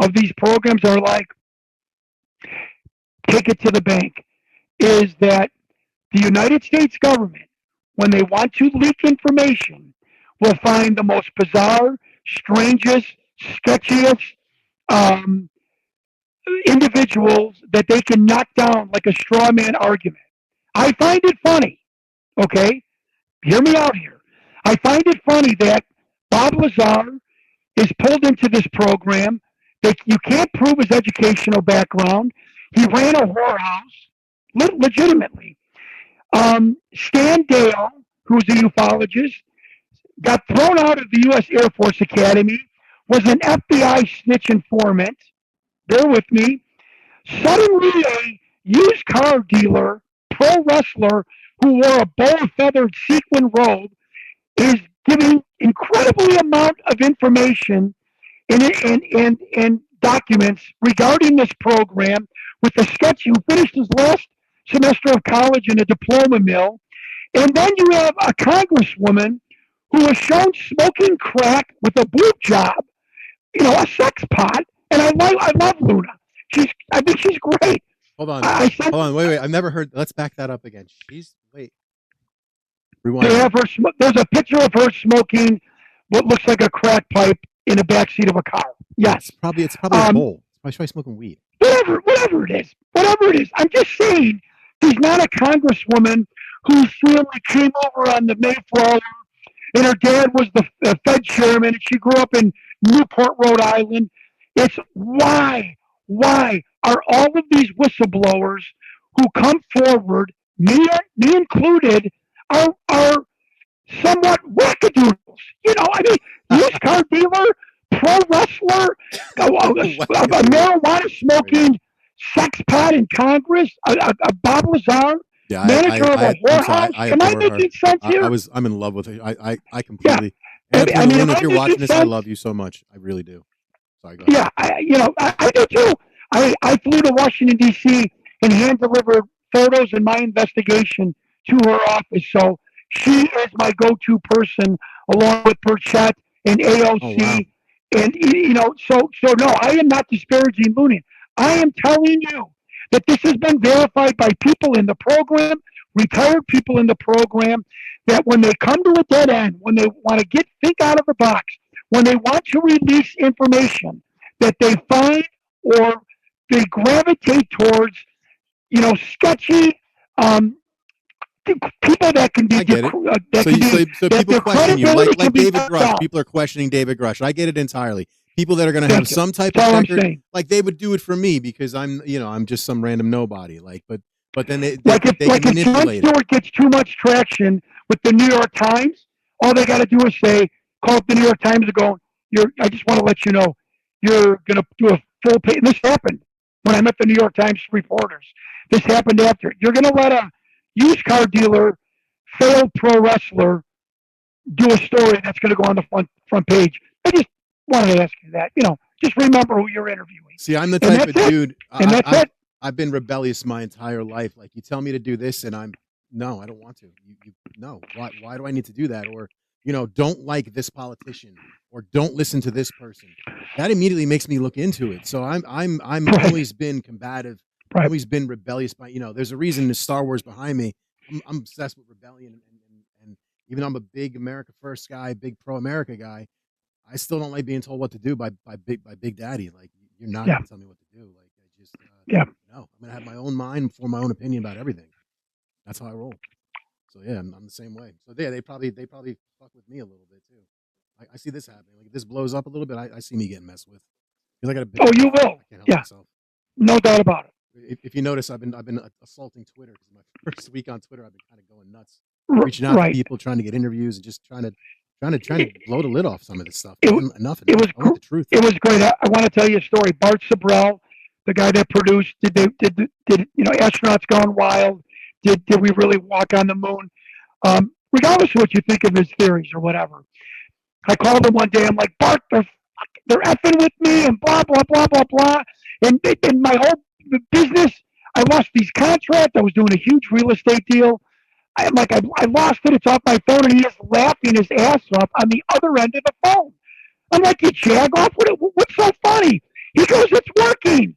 of these programs are like, take it to the bank, is that the United States government, when they want to leak information, will find the most bizarre, strangest, sketchiest um, individuals that they can knock down like a straw man argument. I find it funny, okay? Hear me out here. I find it funny that Bob Lazar is pulled into this program that you can't prove his educational background. He ran a whorehouse, legitimately. Stan Dale, who's a ufologist, got thrown out of the U.S. Air Force Academy, was an FBI snitch informant. Bear with me. Suddenly, a used car dealer, pro wrestler who wore a bow feathered sequin robe is giving incredibly amount of information and documents regarding this program with a sketch who finished his last semester of college in a diploma mill. And then you have a congresswoman who was shown smoking crack with a boob job, a sex pot. And I love Luna. I think she's great. Hold on, Hold hold on, wait. I've never heard. Let's back that up again. Wait, They rewind have that. her. There's a picture of her smoking what looks like a crack pipe in the back seat of a car. Yes. It's probably a bowl. It's probably smoking weed. Whatever it is. I'm just saying, she's not a congresswoman whose family came over on the Mayflower, and her dad was the Fed chairman, and she grew up in Newport, Rhode Island. It's why are all of these whistleblowers who come forward, me included, are somewhat wackadoodles. I mean, used car dealer, pro wrestler, a marijuana smoking sex pot in Congress, a Bob Lazar, Yeah, manager of a I'm sorry. whorehouse. I Am I adore her. making sense here? I'm in love with her. I Yeah. completely. I Anna mean, am Luna, if I you're making watching this, I sense? love you so much. I really do. Sorry, go ahead. Yeah, I do too. I flew to Washington D.C. and hand delivered photos in my investigation to her office. So she is my go-to person, along with Burchett and AOC. Oh wow. And so no, I am not disparaging Looney. I am telling you that this has been verified by people in the program, retired people in the program, that when they come to a dead end, when they want to think out of the box, when they want to release information that they find or they gravitate towards, sketchy people that can be I get it. that So can be so that people their question you credibility can like be David knocked Grush. off. People are questioning David Grush. I get it entirely. People that are going to have Thank you. some type That's of all I'm record, saying. like they would do it for me because I'm just some random nobody. Like, but then they Like if can Jon manipulate it. Stewart gets too much traction with the New York Times, all they got to do is call up the New York Times and go, I just want to let you know, you're going to do a full page. And this happened when I met the New York Times reporters. This happened after. You're going to let a used car dealer, failed pro wrestler, do a story that's going to go on the front page. I just wanted to ask you that. Just remember who you're interviewing. See, I'm the And type of that's it. dude. And that's it. I've been rebellious my entire life. Like you tell me to do this, and no, I don't want to. No. Why do I need to do that? Or don't like this politician, or don't listen to this person. That immediately makes me look into it. So I'm Right. always been combative. Right. Always been rebellious. There's a reason there's Star Wars behind me. I'm obsessed with rebellion, and even though I'm a big America First guy, big pro America guy, I still don't like being told what to do by Big Daddy. Like, you're not Yeah. going to tell me what to do. Like, I just Yeah. no. I'm going to have my own mind, form my own opinion about everything. That's how I roll. So yeah, I'm the same way. So yeah, they probably fuck with me a little bit too. I see this happening. Like, if this blows up a little bit, I see me getting messed with because I got a big. Oh, you will. I can't help Yeah. myself. No doubt about it. If you notice, I've been assaulting Twitter because my first week on Twitter, I've been kind of going nuts, R- reaching out to right. people, trying to get interviews, and just trying to blow the lid off some of this stuff. It, Man, enough. it was I want the truth. it was great. I want to tell you a story. Bart Sabrell, the guy that produced did astronauts gone wild? Did we really walk on the moon? Regardless of what you think of his theories or whatever, I called him one day. I'm like, Bart, they're effing with me and blah blah blah blah blah. And in my whole business, I lost these contracts. I was doing a huge real estate deal. I'm like, I lost it. It's off my phone, and he is laughing his ass off on the other end of the phone. I'm like, you jag off? What's so funny? He goes, it's working.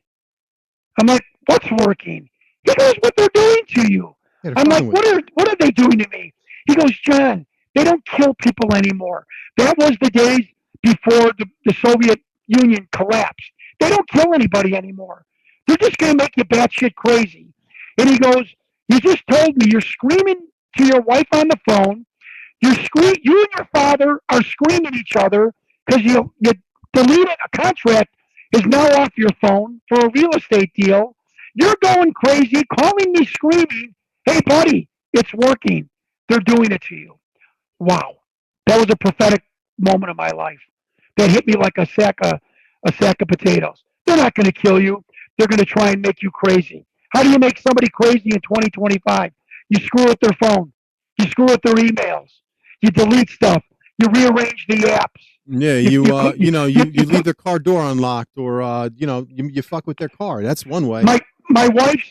I'm like, what's working? He goes, what they're doing to you. Yeah, I'm like, what are they doing to me? He goes, John, they don't kill people anymore. That was the days before the Soviet Union collapsed. They don't kill anybody anymore. They're just going to make you batshit crazy. And he goes, you just told me you're screaming to your wife on the phone. You and your father are screaming at each other because you deleted a contract is now off your phone for a real estate deal. You're going crazy, calling me screaming, hey buddy, it's working. They're doing it to you. Wow. That was a prophetic moment of my life. That hit me like a sack of potatoes. They're not going to kill you. They're going to try and make you crazy. How do you make somebody crazy in 2025? You screw with their phone. You screw with their emails. You delete stuff. You rearrange the apps. Yeah, you leave their car door unlocked, or you fuck with their car. That's one way. My wife's,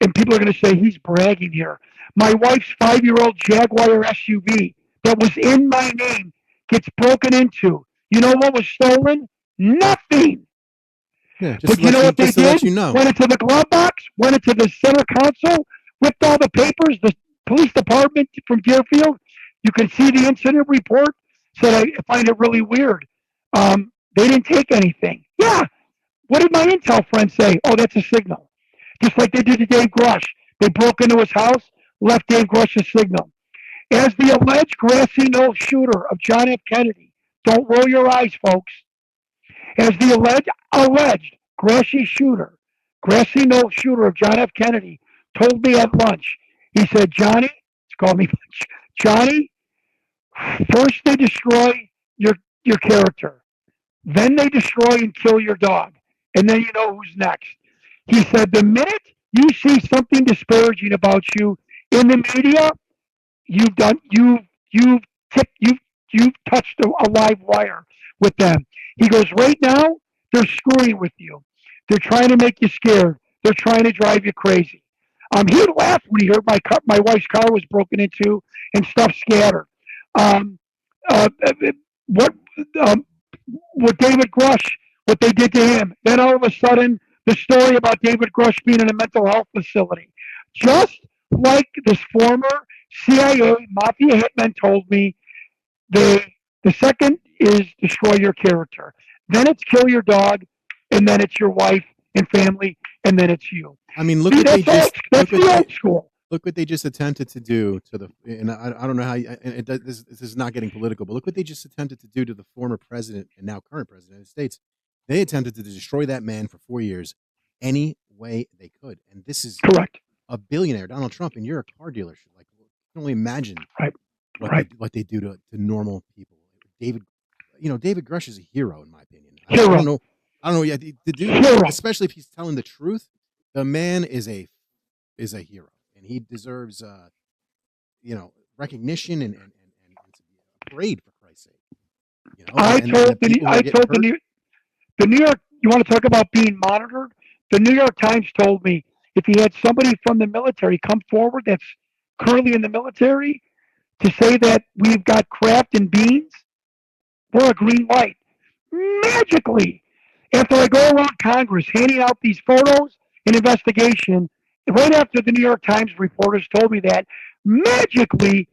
and people are going to say he's bragging here. My wife's 5-year-old Jaguar SUV that was in my name gets broken into. You know what was stolen? Nothing. Yeah, but you know what they did? You know. Went into the glove box, went into the center console, whipped all the papers. The police department from Deerfield, you can see the incident report. Said I find it really weird. They didn't take anything. Yeah. What did my intel friend say? Oh, that's a signal. Just like they did to Dave Grush. They broke into his house, left Dave Grush a signal. As the alleged grassy knoll shooter of John F. Kennedy, don't roll your eyes, folks. As the alleged grassy knoll shooter of John F. Kennedy told me at lunch, he said, Johnny, it's called me Johnny, first they destroy your character. Then they destroy and kill your dog. And then you know who's next. He said, the minute you see something disparaging about you in the media, you've touched a live wire with them. He goes, right now, they're screwing with you. They're trying to make you scared. They're trying to drive you crazy. He laughed when he heard my wife's car was broken into and stuff scattered. Um, uh, what what David Grush, what they did to him. Then all of a sudden, the story about David Grush being in a mental health facility. Just like this former CIA mafia hitman told me, the second is destroy your character. Then it's kill your dog, and then it's your wife and family, and then it's you. I mean, look that's the old school. Look what they just attempted to do to the, and I don't know how, this is not getting political, but look what they just attempted to do to the former president and now current president of the States. They attempted to destroy that man for 4 years any way they could. And this is correct. A billionaire, Donald Trump, and you're a car dealership. Like, I can only imagine what they do to normal people. David Grush is a hero, in my opinion. I don't know. Yeah, the dude, especially if he's telling the truth, the man is a hero. And he deserves, recognition and to be afraid, for Christ's sake. I told the New York. You want to talk about being monitored? The New York Times told me if he had somebody from the military come forward that's currently in the military to say that we've got Kraft and beans, we're a green light. Magically, after I go around Congress handing out these photos and investigation, right after the New York Times reporters told me that, magically,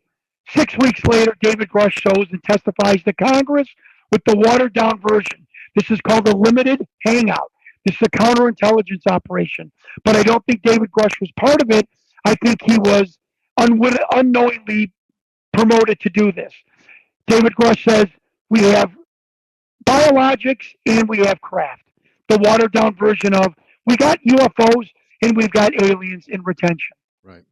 6 weeks later, David Grush shows and testifies to Congress. with the watered down version. This is called a limited hangout. This is a counterintelligence operation. But I don't think David Grush was part of it. I think he was unknowingly promoted to do this. David Grush says we have biologics and we have craft. The watered down version of we got UFOs and we've got aliens in retention. Right.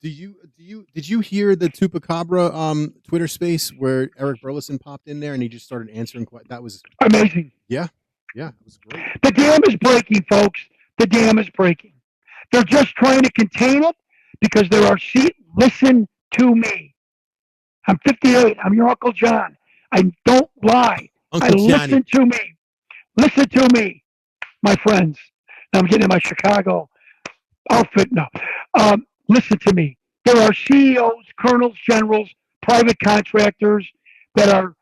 Did you hear the Tupacabra Twitter space where Eric Burleson popped in there and he just started answering? That was amazing. Yeah, it was great. The dam is breaking, folks. The dam is breaking. They're just trying to contain it because there are listen to me. I'm 58. I'm your Uncle John. I don't lie. Listen to me. Listen to me, my friends. Now I'm getting in my Chicago outfit now. Listen to me. There are CEOs, colonels, generals, private contractors that are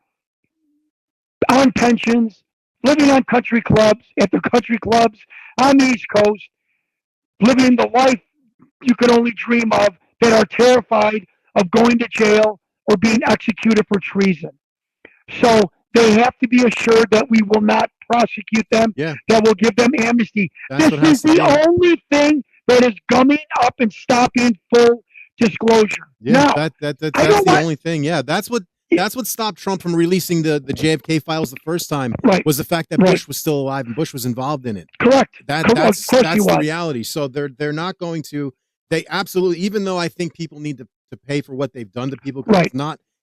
on pensions, living on country clubs, at their country clubs on the East Coast, living the life you could only dream of, that are terrified of going to jail or being executed for treason. So they have to be assured that we will not prosecute them, that will give them amnesty. This is the only thing that is gumming up and stopping full disclosure. Yeah, now, that's the only thing. Yeah, that's what stopped Trump from releasing the JFK files the first time. Right. Was the fact that Bush was still alive and Bush was involved in it. Correct. That's the reality. So they're not going to. They absolutely. Even though I think people need to pay for what they've done to people, because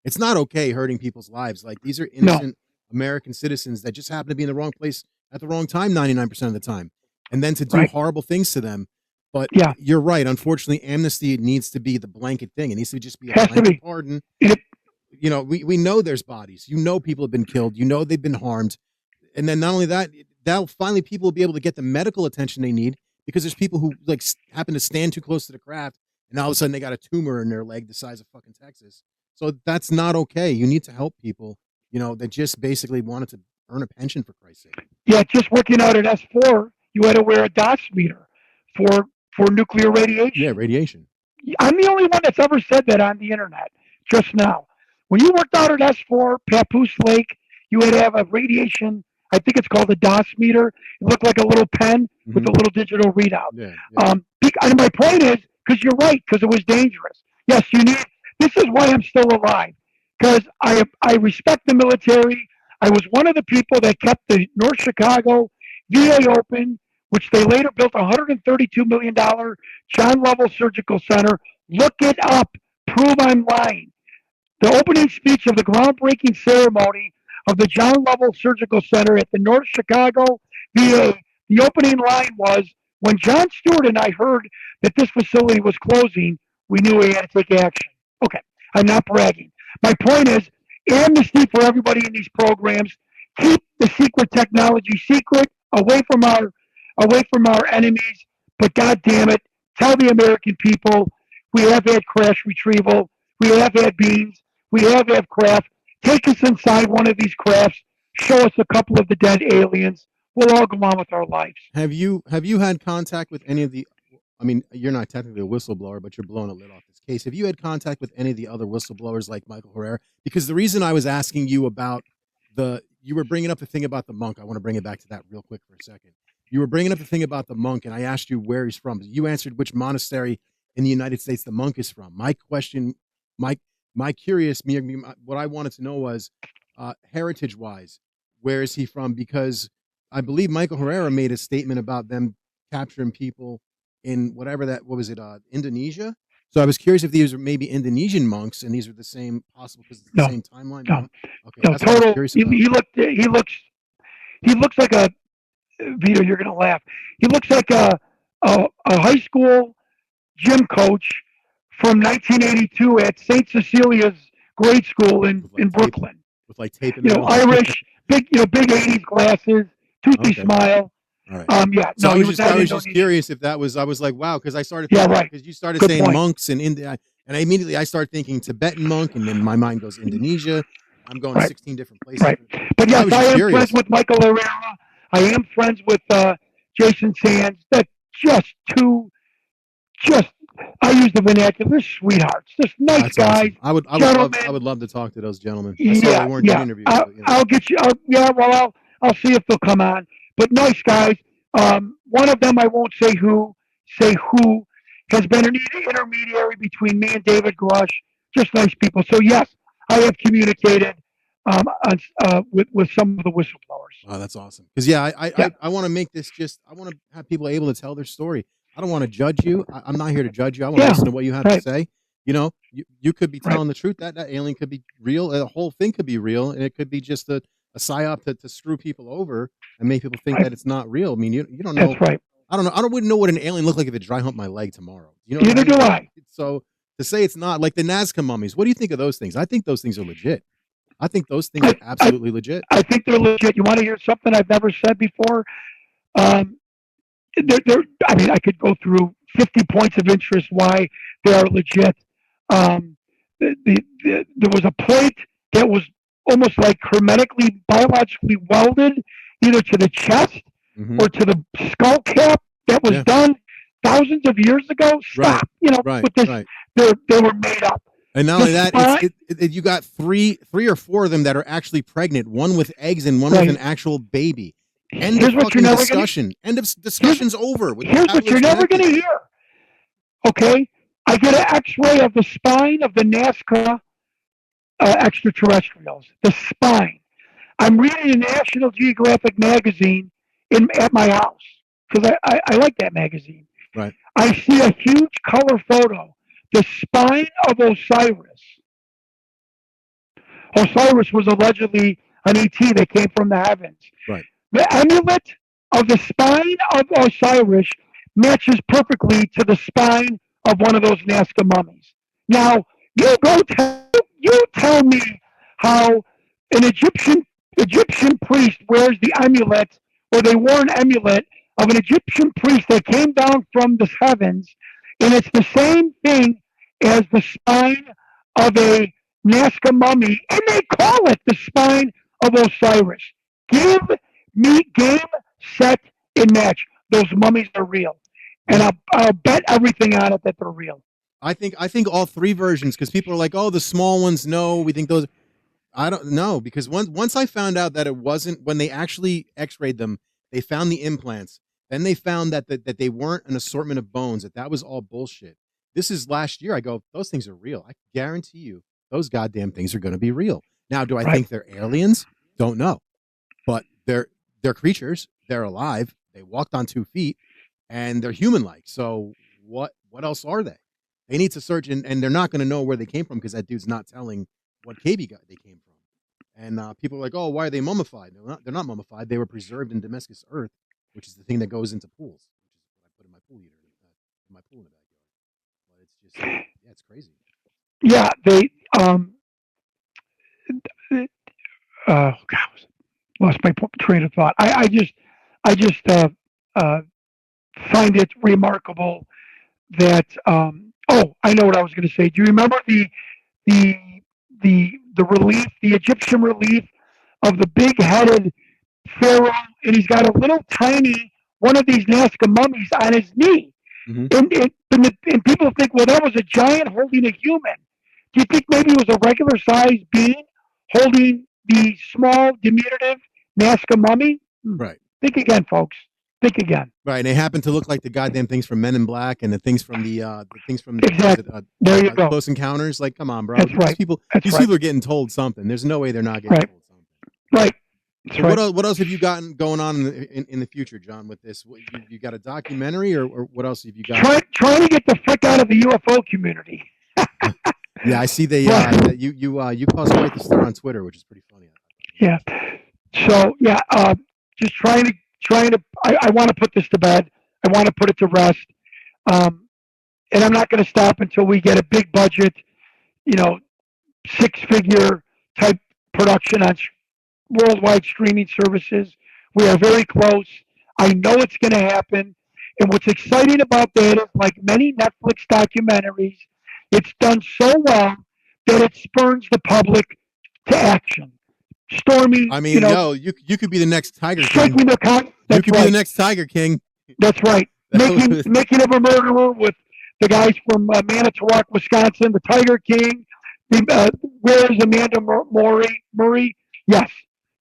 it's not okay hurting people's lives. Like, these are innocent American citizens that just happen to be in the wrong place at the wrong time 99% of the time, and then to do horrible things to them. But you're right. Unfortunately, amnesty needs to be the blanket thing. It needs to just be a blanket pardon. You know, we know there's bodies. You know, people have been killed. You know, they've been harmed. And then not only that, that'll finally people will be able to get the medical attention they need, because there's people who like happen to stand too close to the craft and all of a sudden they got a tumor in their leg the size of fucking Texas. So that's not okay. You need to help people, you know, that just basically wanted to earn a pension, for Christ's sake. Yeah, just working out at S4, you had to wear a DOS meter for nuclear radiation. Yeah, radiation. I'm the only one that's ever said that on the internet just now. When you worked out at S4, Papoose Lake, you had to have a radiation, I think it's called a DOS meter. It looked like a little pen with a little digital readout. And my point is, because you're right, because it was dangerous. Yes, you need, this is why I'm still alive, because I respect the military. I was one of the people that kept the North Chicago VA open, which they later built a $132 million John Lovell Surgical Center. Look it up. Prove I'm lying. The opening speech of the groundbreaking ceremony of the John Lovell Surgical Center at the North Chicago VA, the opening line was, when Jon Stewart and I heard that this facility was closing, we knew we had to take action. Okay, I'm not bragging. My point is, amnesty for everybody in these programs. Keep the secret technology secret, away from our enemies. But God damn it, tell the American people we have had crash retrieval, we have had beams, we have had craft. Take us inside one of these crafts, show us a couple of the dead aliens. We'll all go on with our lives. Have you had contact with any of the? I mean, you're not technically a whistleblower, but you're blowing a lid off this case. Have you had contact with any of the other whistleblowers like Michael Herrera? Because the reason I was asking you about you were bringing up the thing about the monk. I want to bring it back to that real quick for a second. You were bringing up the thing about the monk, and I asked you where he's from. You answered which monastery in the United States the monk is from. My question, what I wanted to know was, heritage-wise, where is he from? Because I believe Michael Herrera made a statement about them capturing people in Indonesia? So I was curious if these were maybe Indonesian monks, and these are the same, possible because it's the same timeline. No, okay, no, total. He looks like a VITO. You're gonna laugh. He looks like a high school gym coach from 1982 at St. Cecilia's grade school in Brooklyn. With like tape in Irish, big 80s glasses, toothy smile. All right. So I was just curious if that was. I was like, wow, because I started thinking, because you started saying monks in India, and I started thinking Tibetan monk, and then my mind goes Indonesia. I'm going 16 different places. Right. But yes, I am friends with Michael Herrera. I am friends with Jason Sands. That just I use the vernacular, sweethearts, just nice That's guys, awesome. gentlemen. I would love to talk to those gentlemen. I saw they weren't doing interviews, but you know. I'll get you. I'll see if they'll come on. But nice guys. One of them, I won't say who, has been an intermediary between me and David Grush. Just nice people. So yes, I have communicated with some of the whistleblowers. Oh, that's awesome. Because yeah, Yeah. I want to make this just. I want to have people able to tell their story. I don't want to judge you. I'm not here to judge you. I want to Yeah, listen to what you have to right. say. You know, you could be Right. telling the truth. That alien could be real. The whole thing could be real, and it could be just a psyop to screw people over and make people think Right. that it's not real. I mean, you don't know. That's right. I don't know. I wouldn't know what an alien looked like if it dry humped my leg tomorrow. You know, what Neither I mean? do I. So to say it's not like the Nazca mummies. What do you think of those things? I think those things are legit. I think those things are absolutely legit. I think they're legit. You want to hear something I've never said before? I mean, I could go through 50 points of interest why they are legit. There was a plate that was almost like hermetically, biologically welded either to the chest or to the skull cap that was done thousands of years ago. Stop. You know, with this, they were made up. And not only that, you got three or four of them that are actually pregnant, one with eggs and one with an actual baby. End of fucking discussion. End of discussion's over. Here's what you're never going to hear. Okay? I get an x-ray of the spine of the Nazca extraterrestrials. The spine. I'm reading a National Geographic magazine at my house because I like that magazine. Right. I see a huge color photo. The spine of Osiris. Osiris was allegedly an ET that came from the heavens. Right. The amulet of the spine of Osiris matches perfectly to the spine of one of those Nazca mummies. Now, you tell me how an Egyptian priest wears the amulet, or they wore an amulet of an Egyptian priest that came down from the heavens, and it's the same thing as the spine of a Nazca mummy, and they call it the spine of Osiris. Give me game, set, and match. Those mummies are real, and I'll bet everything on it that they're real. I think all three versions, because people are like, oh, the small ones, no, we think those. I don't know, because once I found out that it wasn't, when they actually x-rayed them, they found the implants. Then they found that they weren't an assortment of bones, that was all bullshit. This is last year. I go, those things are real. I guarantee you those goddamn things are going to be real. Now, do I think they're aliens? Don't know. But they're creatures. They're alive. They walked on 2 feet and they're human-like. So what else are they? They need to search, and they're not going to know where they came from because that dude's not telling what cave they came from. And people are like, oh, why are they mummified? They're not mummified. They were preserved in Damascus earth, which is the thing that goes into pools, which is what I put in my pool heater, in my pool in the backyard. But it's just, yeah, it's crazy. Yeah, they lost my train of thought. I just find it remarkable that I know what I was going to say. Do you remember the relief, the Egyptian relief of the big-headed pharaoh, and he's got a little tiny one of these Nazca mummies on his knee, and people think, well, that was a giant holding a human. Do you think maybe it was a regular-sized being holding the small, diminutive Nazca mummy? Right. Think again, folks. Think again. Right, and they happen to look like the goddamn things from Men in Black and the things from exactly. There you go. Close Encounters. Like, come on, bro. That's right. People are getting told something. There's no way they're not getting told something. Right. So what else have you gotten going on in the future, John? With this, you got a documentary, or what else have you got? Trying to get the frick out of the UFO community. Yeah, I see you caused quite the stir on Twitter, which is pretty funny. Yeah. So yeah, just trying to. I want to put this to bed. I want to put it to rest. And I'm not going to stop until we get a big budget, 6-figure type production on worldwide streaming services. We are very close. I know it's going to happen. And what's exciting about that is, like many Netflix documentaries, it's done so well that it spurns the public to action. Stormy, I mean, you could be the next Tiger King. You could be the next Tiger King. That's right. Making of a Murderer with the guys from Manitowoc, Wisconsin, the Tiger King. Where is Amanda Murray? Yes,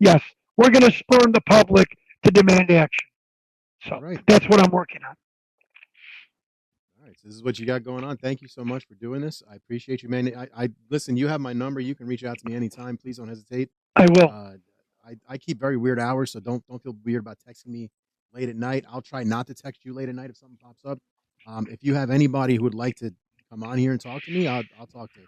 yes. We're going to spurn the public to demand action. So that's what I'm working on. All right, so this is what you got going on. Thank you so much for doing this. I appreciate you, man. I listen. You have my number. You can reach out to me anytime. Please don't hesitate. I will. I keep very weird hours, so don't feel weird about texting me late at night. I'll try not to text you late at night if something pops up. If you have anybody who would like to come on here and talk to me, I'll talk to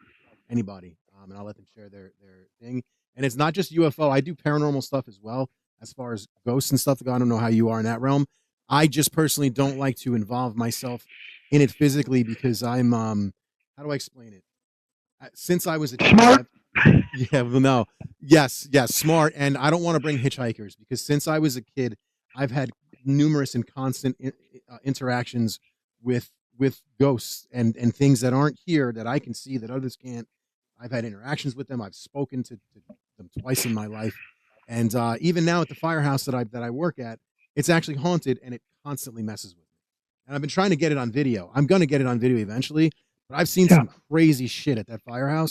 anybody, and I'll let them share their thing. And it's not just UFO. I do paranormal stuff as well, as far as ghosts and stuff. I don't know how you are in that realm. I just personally don't like to involve myself in it physically because I'm how do I explain it? Since I was a smart. Yeah, well, no, yes, smart, and I don't want to bring hitchhikers because since I was a kid, I've had numerous and constant interactions with ghosts and things that aren't here that I can see that others can't. I've had interactions with them. I've spoken to them twice in my life, and even now at the firehouse that I work at, it's actually haunted and it constantly messes with me. And I've been trying to get it on video. I'm going to get it on video eventually, but I've seen some crazy shit at that firehouse.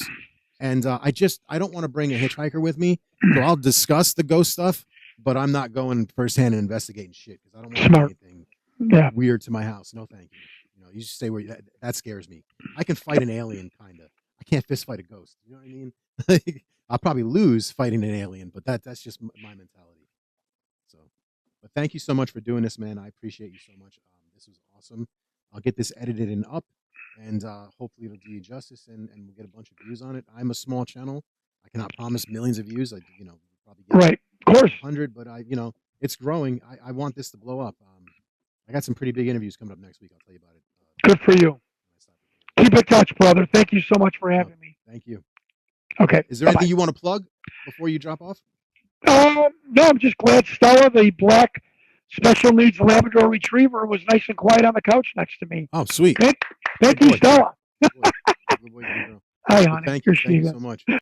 And I don't want to bring a hitchhiker with me. So I'll discuss the ghost stuff, but I'm not going firsthand and investigating shit because I don't want anything weird to my house. No, thank you. You know, you just stay where that scares me. I can fight an alien, kind of. I can't fist fight a ghost. You know what I mean? I'll probably lose fighting an alien, but that's just my mentality. So, but thank you so much for doing this, man. I appreciate you so much. This was awesome. I'll get this edited and up. And hopefully it'll do you justice, and we'll get a bunch of views on it. I'm a small channel. I cannot promise millions of views. Probably get of course 100, but it's growing. I want this to blow up. I got some pretty big interviews coming up next week. I'll tell you about it. Good for you. Keep in touch, brother. Thank you so much for having me. Thank you. Okay. Is there anything you want to plug before you drop off? No, I'm just glad Stella, the black special needs Labrador Retriever, was nice and quiet on the couch next to me. Oh, sweet. Thank you, Stella. Good boy, good girl. Hi, honey. Thank you so much.